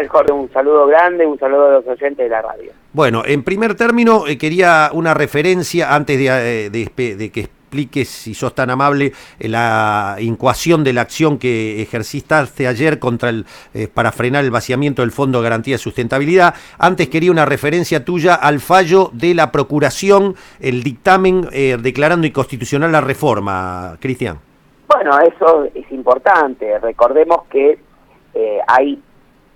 Jorge, un saludo grande, un saludo a los oyentes de la radio. Bueno, en primer término, quería una referencia, antes de que expliques, si sos tan amable, la incoación de la acción que ejercitaste ayer para frenar el vaciamiento del Fondo de Garantía de Sustentabilidad. Antes quería una referencia tuya al fallo de la Procuración, el dictamen declarando inconstitucional la reforma, Cristian. Bueno, eso es importante. Recordemos que hay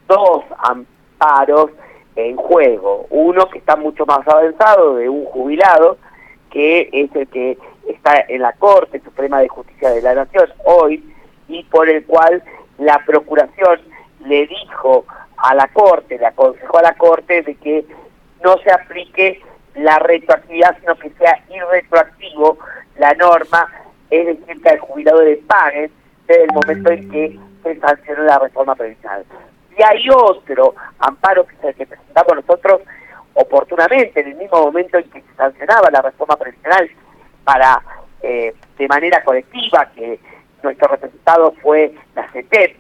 dos amparos en juego. Uno que está mucho más avanzado, de un jubilado, que es el que está en la Corte Suprema de Justicia de la Nación hoy, y por el cual la Procuración le dijo a la Corte, le aconsejó a la Corte de que no se aplique la retroactividad, sino que sea irretroactivo la norma, es decir, que al jubilado le paguen desde el momento en que se sancionó la reforma previsional. Y hay otro amparo que es el que presentamos nosotros oportunamente, en el mismo momento en que se sancionaba la reforma previsional para de manera colectiva, que nuestro representado fue la CETEP,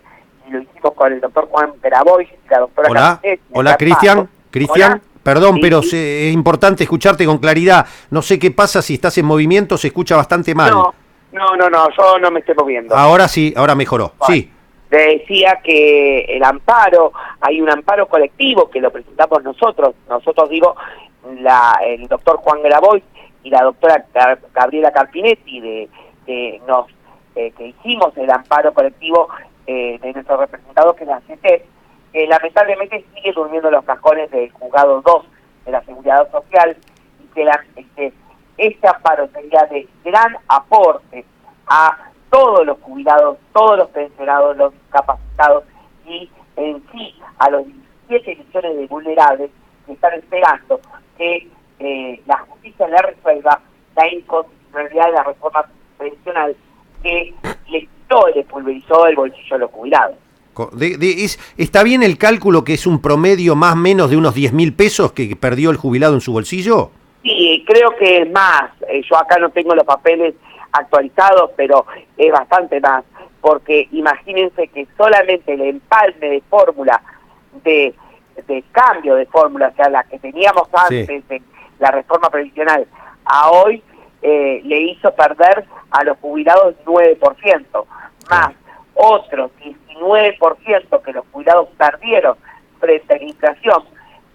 y lo hicimos con el doctor Juan Grabois y la doctora Carpinelli. Hola, Cristian. Cristian, perdón, sí, pero sí. Es importante escucharte con claridad. No sé qué pasa, si estás en movimiento, se escucha bastante mal. No, yo no me estoy moviendo. Ahora sí, ahora mejoró, bueno. Sí. Le decía que el amparo, hay un amparo colectivo que lo presentamos nosotros digo, el doctor Juan Grabois y la doctora Gabriela Carpinetti, que hicimos el amparo colectivo de nuestro representado, que es la CETEP, que lamentablemente sigue durmiendo en los cajones del juzgado 2 de la Seguridad Social, y que este amparo sería de gran aporte a todos los jubilados, todos los pensionados, los discapacitados y en sí a los 17 millones de vulnerables que están esperando que la justicia le resuelva la inconstitucionalidad de la reforma previsional que le quitó y le pulverizó el bolsillo a los jubilados. ¿Está bien el cálculo que es un promedio más o menos de unos 10.000 pesos que perdió el jubilado en su bolsillo? Sí, creo que es más. Yo acá no tengo los papeles actualizados, pero es bastante más, porque imagínense que solamente el empalme de fórmula, de cambio de fórmula, o sea, la que teníamos antes de la reforma previsional, a hoy le hizo perder a los jubilados 9%, más otros 19% que los jubilados perdieron frente a la inflación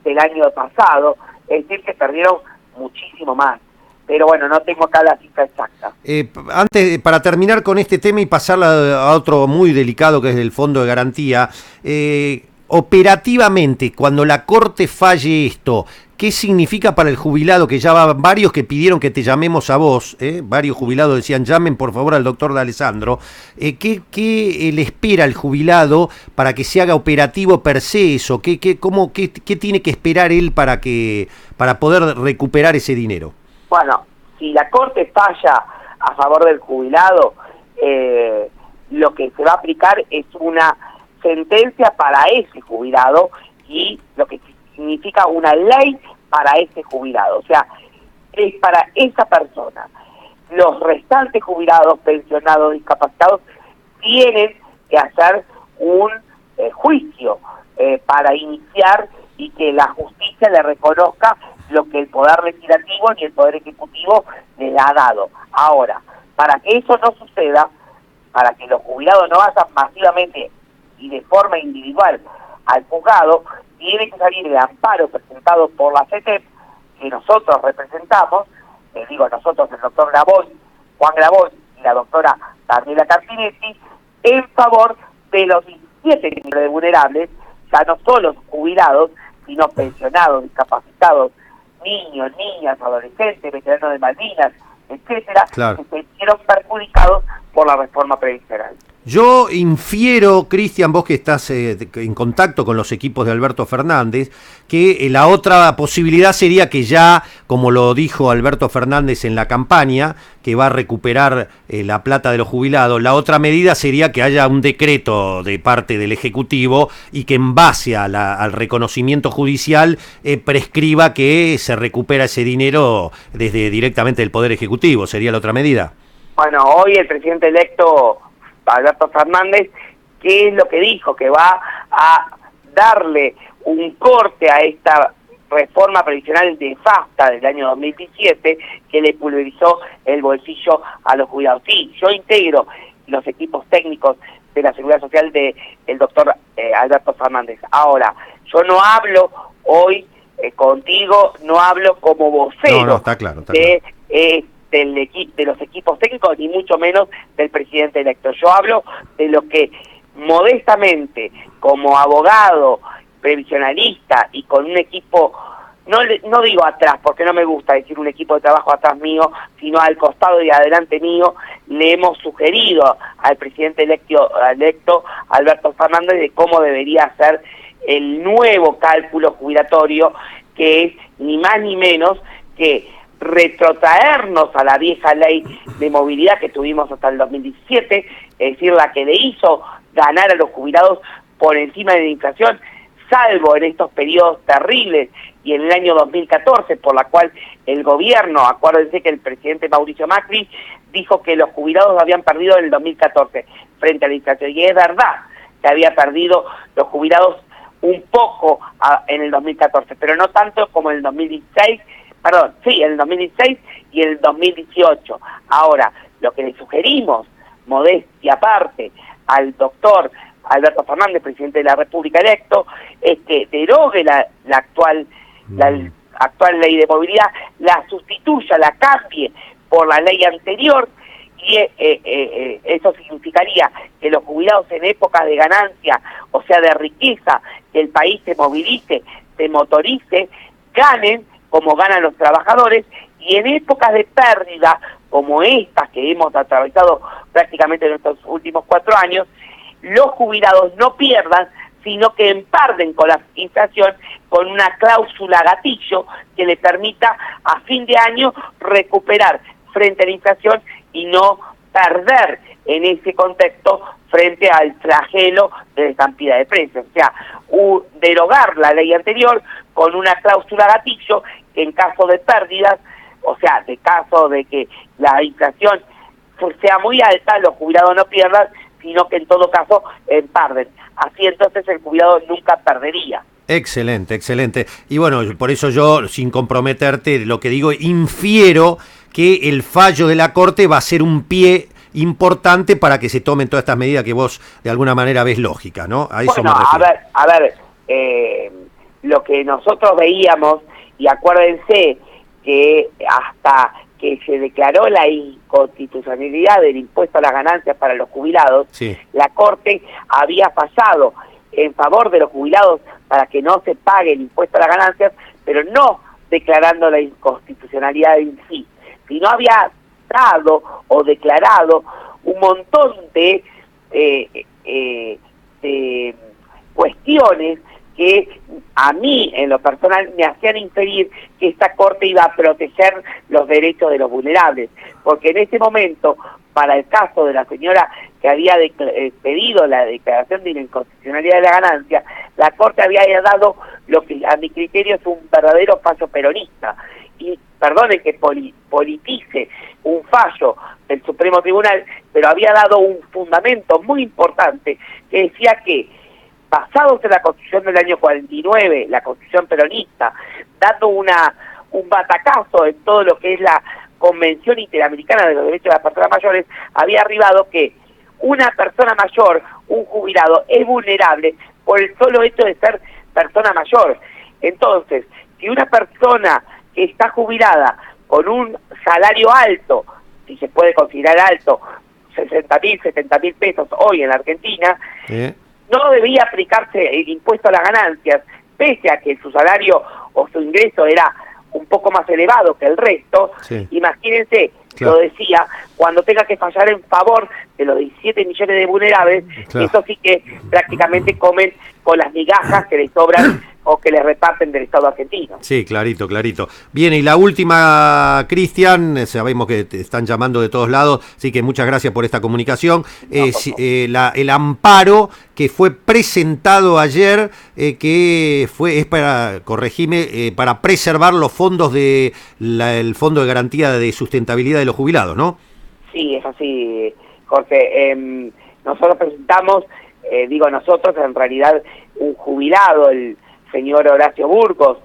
del año pasado, es decir, que perdieron muchísimo más. Pero bueno, no tengo acá la cifra exacta. Antes, para terminar con este tema y pasar a otro muy delicado que es el Fondo de Garantía, operativamente, cuando la Corte falle esto, ¿qué significa para el jubilado? Que ya van varios que pidieron que te llamemos a vos, varios jubilados decían, llamen por favor al doctor D'Alessandro. ¿Qué le espera al jubilado para que se haga operativo per se eso? ¿Qué tiene que esperar él para poder recuperar ese dinero? Bueno, si la Corte falla a favor del jubilado, lo que se va a aplicar es una sentencia para ese jubilado y lo que significa una ley para ese jubilado. O sea, es para esa persona. Los restantes jubilados, pensionados, discapacitados, tienen que hacer un juicio para iniciar y que la justicia le reconozca lo que el Poder Legislativo ni el Poder Ejecutivo les ha dado. Ahora, para que eso no suceda, para que los jubilados no vayan masivamente y de forma individual al juzgado, tiene que salir el amparo presentado por la CETEP, que nosotros representamos, nosotros, el doctor Grabois, Juan Grabois y la doctora Gabriela Carpinetti, en favor de los 17 millones de vulnerables, ya no solo jubilados, sino pensionados, discapacitados, niños, niñas, adolescentes, veteranos de Malvinas, etcétera, claro, que se vieron perjudicados por la reforma previsional. Yo infiero, Cristian, vos que estás en contacto con los equipos de Alberto Fernández, que la otra posibilidad sería que ya, como lo dijo Alberto Fernández en la campaña, que va a recuperar la plata de los jubilados, la otra medida sería que haya un decreto de parte del Ejecutivo y que en base al reconocimiento judicial prescriba que se recupera ese dinero directamente del Poder Ejecutivo. ¿Sería la otra medida? Bueno, hoy el presidente electo Alberto Fernández, ¿qué es lo que dijo? Que va a darle un corte a esta reforma previsional nefasta del año 2017 que le pulverizó el bolsillo a los jubilados. Sí, yo integro los equipos técnicos de la Seguridad Social del doctor Alberto Fernández. Ahora, yo no hablo hoy contigo, no hablo como vocero no, está claro, de los equipos técnicos, ni mucho menos del presidente electo. Yo hablo de lo que modestamente, como abogado, previsionalista y con un equipo, no digo atrás, porque no me gusta decir un equipo de trabajo atrás mío, sino al costado y adelante mío, le hemos sugerido al presidente electo Alberto Fernández de cómo debería ser el nuevo cálculo jubilatorio, que es ni más ni menos que retrotraernos a la vieja ley de movilidad que tuvimos hasta el 2017, es decir, la que le hizo ganar a los jubilados por encima de la inflación, salvo en estos periodos terribles y en el año 2014, por la cual el gobierno, acuérdense que el presidente Mauricio Macri dijo que los jubilados habían perdido en el 2014 frente a la inflación, y es verdad que había perdido los jubilados un poco en el 2014, pero no tanto como en el 2016, en el 2016 y en el 2018. Ahora, lo que le sugerimos, modestia aparte, al doctor Alberto Fernández, presidente de la República electo, es que derogue la actual ley de movilidad, la sustituya, la cambie por la ley anterior, y eso significaría que los jubilados en épocas de ganancia, o sea de riqueza, que el país se movilice, se motorice, ganen como ganan los trabajadores, y en épocas de pérdida, como estas que hemos atravesado prácticamente en estos últimos 4 años, los jubilados no pierdan, sino que emparden con la inflación con una cláusula gatillo que le permita a fin de año recuperar frente a la inflación y no perder en ese contexto frente al flagelo de la estampida de precios. O sea, derogar la ley anterior con una cláusula gatillo que en caso de pérdidas, o sea, de caso de que la inflación sea muy alta, los jubilados no pierdan, sino que en todo caso emparden. Así entonces el jubilado nunca perdería. Excelente, excelente. Y bueno, por eso yo, sin comprometerte, lo que digo, infiero que el fallo de la Corte va a ser un pie importante para que se tomen todas estas medidas que vos de alguna manera ves lógica, ¿no? A eso me refiero. A ver, lo que nosotros veíamos, y acuérdense que hasta que se declaró la inconstitucionalidad del impuesto a las ganancias para los jubilados, sí, la Corte había fallado en favor de los jubilados para que no se pague el impuesto a las ganancias, pero no declarando la inconstitucionalidad en sí, sino había dado o declarado un montón de cuestiones que a mí, en lo personal, me hacían inferir que esta Corte iba a proteger los derechos de los vulnerables, porque en ese momento, para el caso de la señora que había pedido la declaración de inconstitucionalidad de la ganancia, la Corte había dado lo que a mi criterio es un verdadero fallo peronista, y perdone que politice un fallo del Supremo Tribunal, pero había dado un fundamento muy importante que decía que, basados en la Constitución del año 49, la Constitución peronista, dando un batacazo en todo lo que es la Convención Interamericana de los Derechos de las Personas Mayores, había arribado que una persona mayor, un jubilado, es vulnerable por el solo hecho de ser persona mayor. Entonces, si una persona que está jubilada con un salario alto, si se puede considerar alto, 60.000, 70.000 pesos hoy en la Argentina, no debía aplicarse el impuesto a las ganancias, pese a que su salario o su ingreso era un poco más elevado que el resto. Sí. Imagínense, claro, lo decía, cuando tenga que fallar en favor de los 17 millones de vulnerables, claro, eso sí que prácticamente comen con las migajas que les sobran o que les reparten del Estado argentino. Sí, clarito, clarito. Bien, y la última, Cristian, sabemos que te están llamando de todos lados, así que muchas gracias por esta comunicación. El amparo que fue presentado ayer, es para, corregime, para preservar los fondos el Fondo de Garantía de Sustentabilidad de los Jubilados, ¿no? Sí, es así, Jorge. Nosotros presentamos digo nosotros, en realidad un jubilado, el señor Horacio Burgos,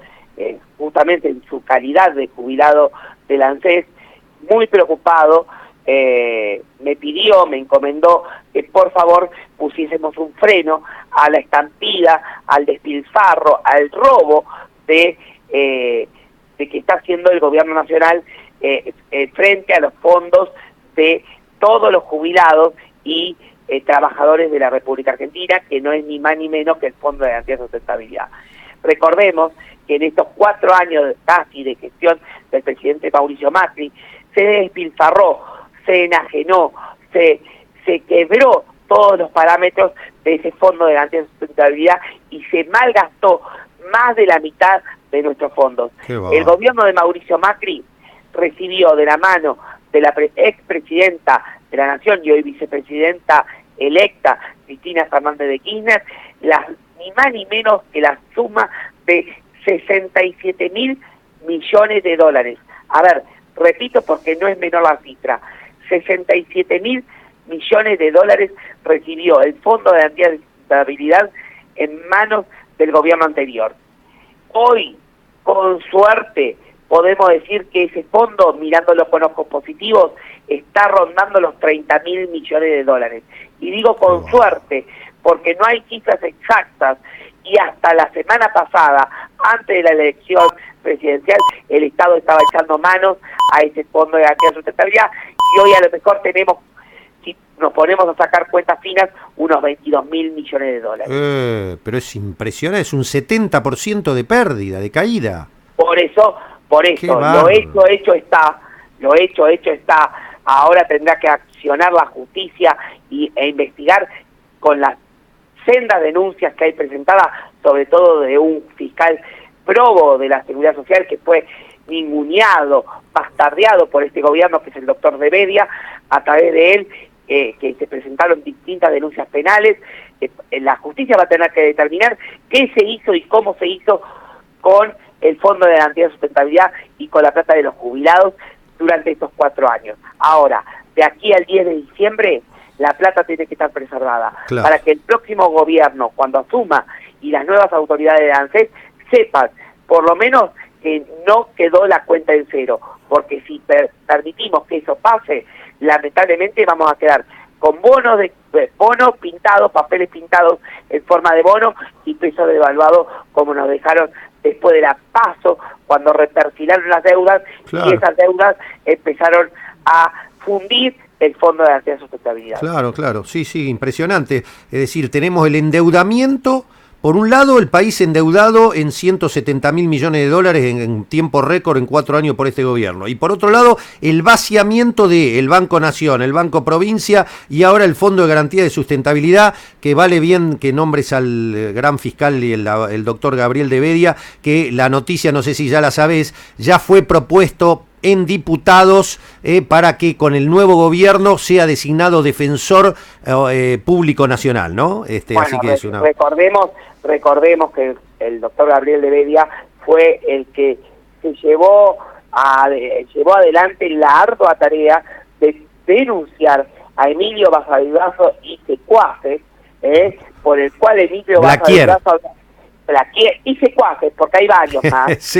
justamente en su calidad de jubilado del ANSES, muy preocupado, me encomendó que por favor pusiésemos un freno a la estampida, al despilfarro, al robo de que está haciendo el gobierno nacional frente a los fondos de todos los jubilados y trabajadores de la República Argentina, que no es ni más ni menos que el Fondo de Garantía de Sustentabilidad. Recordemos que en estos 4 años casi de gestión del presidente Mauricio Macri, se despilfarró, se enajenó, se quebró todos los parámetros de ese Fondo de Garantía de Sustentabilidad y se malgastó más de la mitad de nuestros fondos. El gobierno de Mauricio Macri recibió de la mano de la expresidenta de la Nación y hoy vicepresidenta electa, Cristina Fernández de Kirchner, ni más ni menos que la suma de 67.000 millones de dólares. A ver, repito porque no es menor la cifra, 67.000 millones de dólares recibió el Fondo de Garantía de Sustentabilidad en manos del gobierno anterior. Hoy, con suerte, podemos decir que ese fondo, mirándolo con ojos positivos, está rondando los 30.000 millones de dólares. Y digo con suerte, porque no hay cifras exactas, y hasta la semana pasada, antes de la elección presidencial, el Estado estaba echando manos a ese Fondo de Garantía de Sustentabilidad, y hoy a lo mejor tenemos, si nos ponemos a sacar cuentas finas, unos 22.000 millones de dólares. Pero es impresionante, es un 70% de pérdida, de caída. Por eso, lo hecho está. Ahora tendrá que accionar la justicia e investigar con las sendas denuncias que hay presentadas, sobre todo de un fiscal probo de la Seguridad Social que fue ninguneado, bastardeado por este gobierno, que es el doctor de Bedia. A través de él que se presentaron distintas denuncias penales. La justicia va a tener que determinar qué se hizo y cómo se hizo con el Fondo de Garantía de Sustentabilidad y con la plata de los jubilados durante estos 4 años. Ahora, de aquí al 10 de diciembre, la plata tiene que estar preservada, claro, para que el próximo gobierno, cuando asuma, y las nuevas autoridades de ANSES, sepan, por lo menos, que no quedó la cuenta en cero, porque si permitimos que eso pase, lamentablemente vamos a quedar con bonos pintados, papeles pintados en forma de bono y peso devaluado, como nos dejaron después de la PASO, cuando reperfilaron las deudas, claro, y esas deudas empezaron a fundir el Fondo de Garantía de Sustentabilidad. Claro, sí, impresionante. Es decir, tenemos el endeudamiento, por un lado, el país endeudado en 170.000 millones de dólares en tiempo récord en 4 años por este gobierno. Y por otro lado, el vaciamiento del Banco Nación, el Banco Provincia y ahora el Fondo de Garantía de Sustentabilidad, que vale bien que nombres al gran fiscal y el doctor Gabriel de Bedia, que la noticia, no sé si ya la sabés, ya fue propuesto en diputados para que con el nuevo gobierno sea designado defensor público nacional, ¿no? Bueno, así que es recordemos que el doctor Gabriel de Bedia fue el que se llevó adelante la ardua tarea de denunciar a Emilio Basavilbaso y secuaces, por el cual Emilio Basavilbaso y secuaces, porque hay varios más.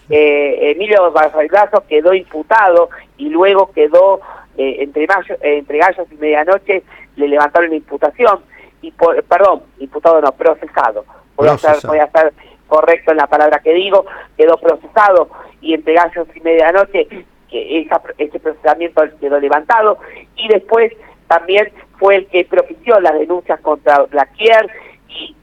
Emilio Basavilbaso quedó imputado y luego quedó entre gallos y medianoche le levantaron la imputación imputado no, procesado. Voy a ser correcto en la palabra que digo, quedó procesado y entre gallos y medianoche que ese procesamiento quedó levantado, y después también fue el que propició las denuncias contra Blaquier y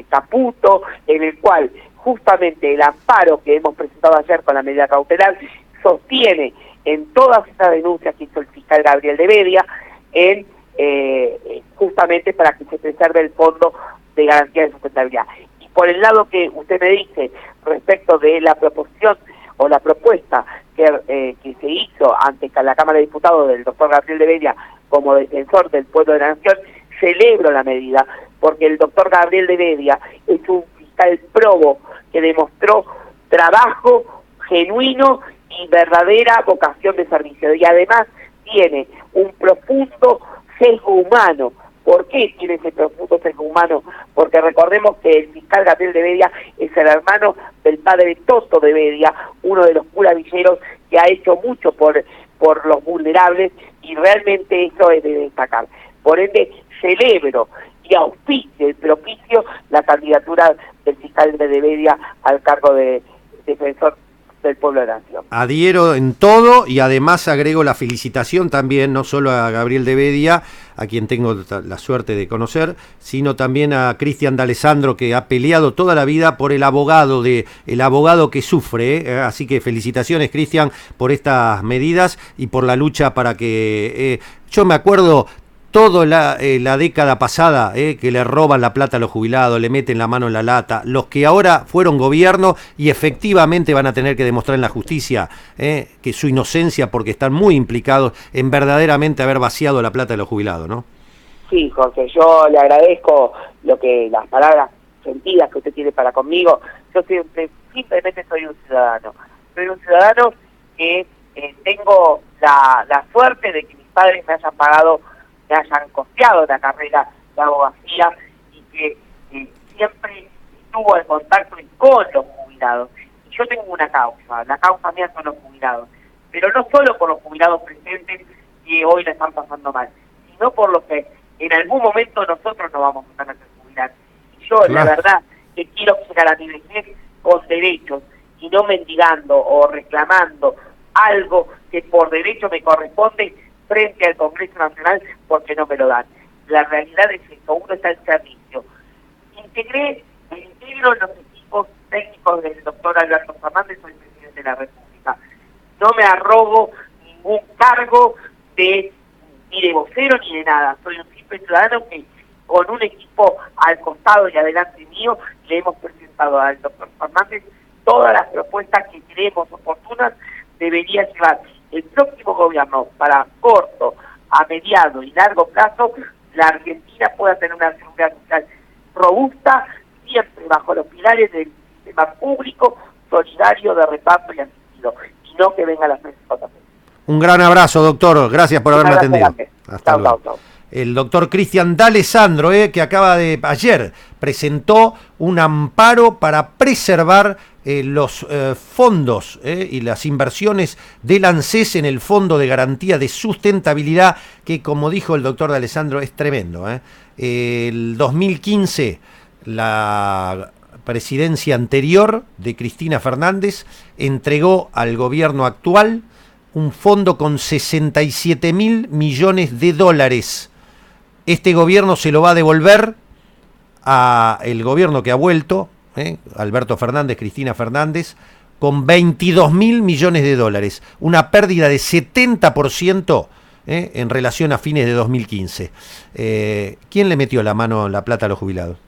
Caputo, en el cual justamente el amparo que hemos presentado ayer con la medida cautelar sostiene en todas estas denuncias que hizo el fiscal Gabriel de Bedia justamente para que se preserve el Fondo de Garantía de Sustentabilidad. Y por el lado que usted me dice respecto de la proposición o la propuesta que se hizo ante la Cámara de Diputados del doctor Gabriel de Bedia como defensor del pueblo de la Nación, celebro la medida, porque el doctor Gabriel de Bedia es un fiscal probo que demostró trabajo genuino y verdadera vocación de servicio, y además tiene un profundo sesgo humano, ¿Por qué tiene ese profundo sesgo humano? Porque recordemos que el fiscal Gabriel de Bedia es el hermano del padre Toto de Bedia, uno de los curas villeros que ha hecho mucho por los vulnerables, y realmente eso es de destacar. Por ende, celebro y auspicio y propicio la candidatura del fiscal de Bedia al cargo de defensor del pueblo de la nación. Adhiero en todo y además agrego la felicitación también, no solo a Gabriel de Bedia, a quien tengo la suerte de conocer, sino también a Cristian D'Alessandro, que ha peleado toda la vida por el abogado que sufre, así que felicitaciones, Cristian, por estas medidas y por la lucha para que yo me acuerdo toda la década pasada, que le roban la plata a los jubilados, le meten la mano en la lata, los que ahora fueron gobierno y efectivamente van a tener que demostrar en la justicia que su inocencia, porque están muy implicados en verdaderamente haber vaciado la plata de los jubilados, ¿no? Sí, Jorge, yo le agradezco las palabras sentidas que usted tiene para conmigo. Yo simplemente soy un ciudadano. Soy un ciudadano que tengo la suerte de que mis padres me hayan costeado la carrera de abogacía y que siempre estuvo en contacto con los jubilados. Y yo tengo una causa, la causa mía son los jubilados, pero no solo por los jubilados presentes que hoy la están pasando mal, sino por los que en algún momento nosotros nos vamos a tener que jubilar. Y yo, la verdad, que quiero llegar a mi vejez con derechos y no mendigando o reclamando algo que por derecho me corresponde frente al Congreso Nacional porque no me lo dan. La realidad es eso, uno está en servicio. Integro los equipos técnicos del doctor Alberto Fernández, soy presidente de la República. No me arrogo ningún cargo ni de vocero ni de nada. Soy un simple ciudadano que con un equipo al costado y adelante mío le hemos presentado al doctor Fernández todas las propuestas que creemos oportunas debería llevar el próximo gobierno para corto, a mediano y largo plazo. La Argentina pueda tener una seguridad social robusta, siempre bajo los pilares del sistema público, solidario, de reparto y asistido, y no que venga la FSJP. Un gran abrazo, doctor. Gracias por haberme atendido. Hasta luego. Chau. El doctor Cristian D'Alessandro, que ayer presentó un amparo para preservar los fondos y las inversiones del ANSES en el Fondo de Garantía de Sustentabilidad, que, como dijo el doctor D'Alessandro, es tremendo. El 2015, la presidencia anterior de Cristina Fernández entregó al gobierno actual un fondo con 67.000 millones de dólares. Este gobierno se lo va a devolver a el gobierno que ha vuelto, Alberto Fernández, Cristina Fernández, con 22.000 millones de dólares, una pérdida de 70% en relación a fines de 2015. ¿Quién le metió la mano en la plata a los jubilados?